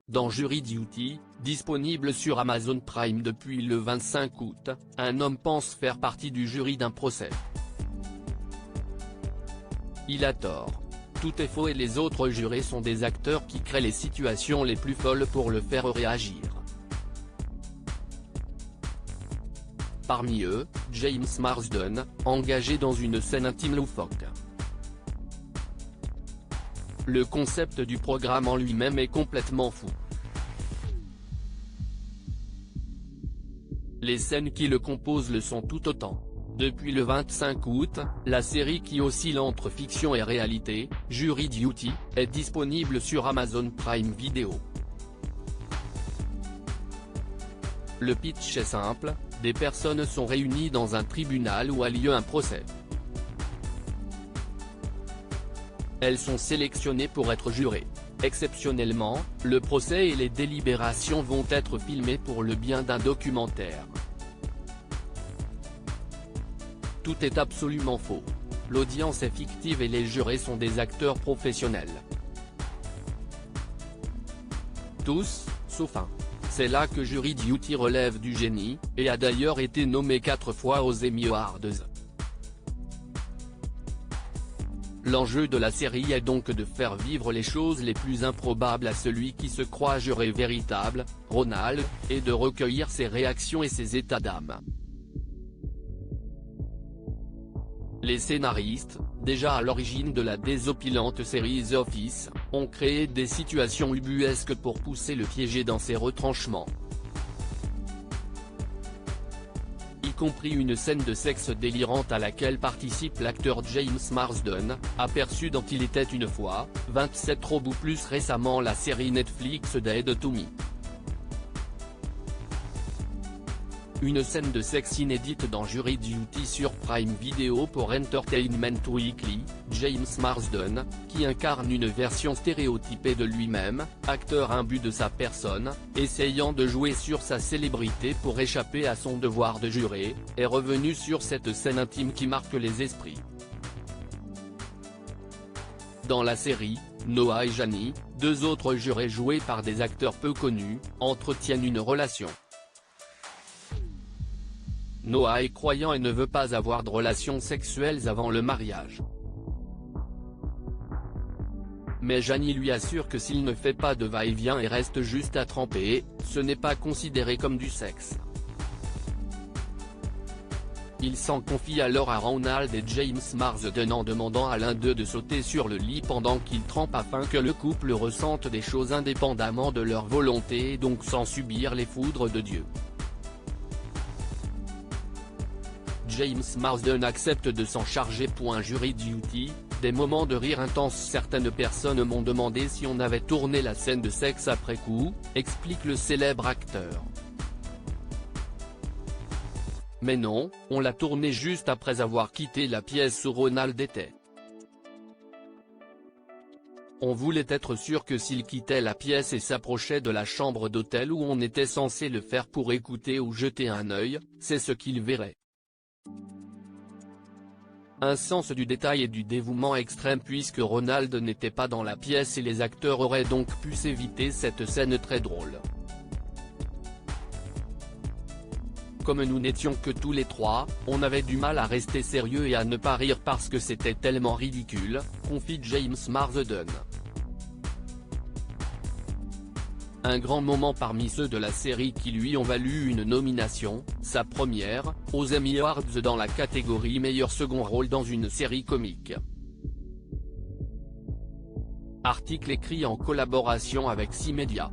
Dans Jury Duty, disponible sur Amazon Prime depuis le 25 août, un homme pense faire partie du jury d'un procès. Il a tort. Tout est faux et les autres jurés sont des acteurs qui créent les situations les plus folles pour le faire réagir. Parmi eux, James Marsden, engagé dans une scène intime loufoque. Le concept du programme en lui-même est complètement fou. Les scènes qui le composent le sont tout autant. Depuis le 25 août, la série qui oscille entre fiction et réalité, Jury Duty, est disponible sur Amazon Prime Video. Le pitch est simple, des personnes sont réunies dans un tribunal où a lieu un procès. Elles sont sélectionnées pour être jurées. Exceptionnellement, le procès et les délibérations vont être filmés pour le bien d'un documentaire. Tout est absolument faux. L'audience est fictive et les jurés sont des acteurs professionnels. Tous, sauf un. C'est là que Jury Duty relève du génie, et a d'ailleurs été nommé 4 fois aux Emmy Awards. L'enjeu de la série est donc de faire vivre les choses les plus improbables à celui qui se croit juré véritable, Ronald, et de recueillir ses réactions et ses états d'âme. Les scénaristes, déjà à l'origine de la désopilante série The Office, ont créé des situations ubuesques pour pousser le piégé dans ses retranchements. Y compris une scène de sexe délirante à laquelle participe l'acteur James Marsden, aperçu dans Il était une fois, 27 Rob ou plus récemment la série Netflix Dead to Me. Une scène de sexe inédite dans Jury Duty sur Prime Video pour Entertainment Weekly, James Marsden, qui incarne une version stéréotypée de lui-même, acteur imbu de sa personne, essayant de jouer sur sa célébrité pour échapper à son devoir de juré, est revenu sur cette scène intime qui marque les esprits. Dans la série, Noah et Janie, 2 autres jurés joués par des acteurs peu connus, entretiennent une relation. Noah est croyant et ne veut pas avoir de relations sexuelles avant le mariage. Mais Janie lui assure que s'il ne fait pas de va-et-vient et reste juste à tremper, ce n'est pas considéré comme du sexe. Il s'en confie alors à Ronald et James Marsden en demandant à l'un d'eux de sauter sur le lit pendant qu'il trempe afin que le couple ressente des choses indépendamment de leur volonté et donc sans subir les foudres de Dieu. James Marsden accepte de s'en charger. Jury Duty, des moments de rire intenses. Certaines personnes m'ont demandé si on avait tourné la scène de sexe après coup, explique le célèbre acteur. Mais non, on l'a tourné juste après avoir quitté la pièce où Ronald était. On voulait être sûr que s'il quittait la pièce et s'approchait de la chambre d'hôtel où on était censé le faire pour écouter ou jeter un œil, c'est ce qu'il verrait. Un sens du détail et du dévouement extrême puisque Ronald n'était pas dans la pièce et les acteurs auraient donc pu s'éviter cette scène très drôle. Comme nous n'étions que tous les 3, on avait du mal à rester sérieux et à ne pas rire parce que c'était tellement ridicule, confie James Marsden. Un grand moment parmi ceux de la série qui lui ont valu une nomination, sa première, aux Emmy Awards dans la catégorie meilleur second rôle dans une série comique. Article écrit en collaboration avec 6 médias.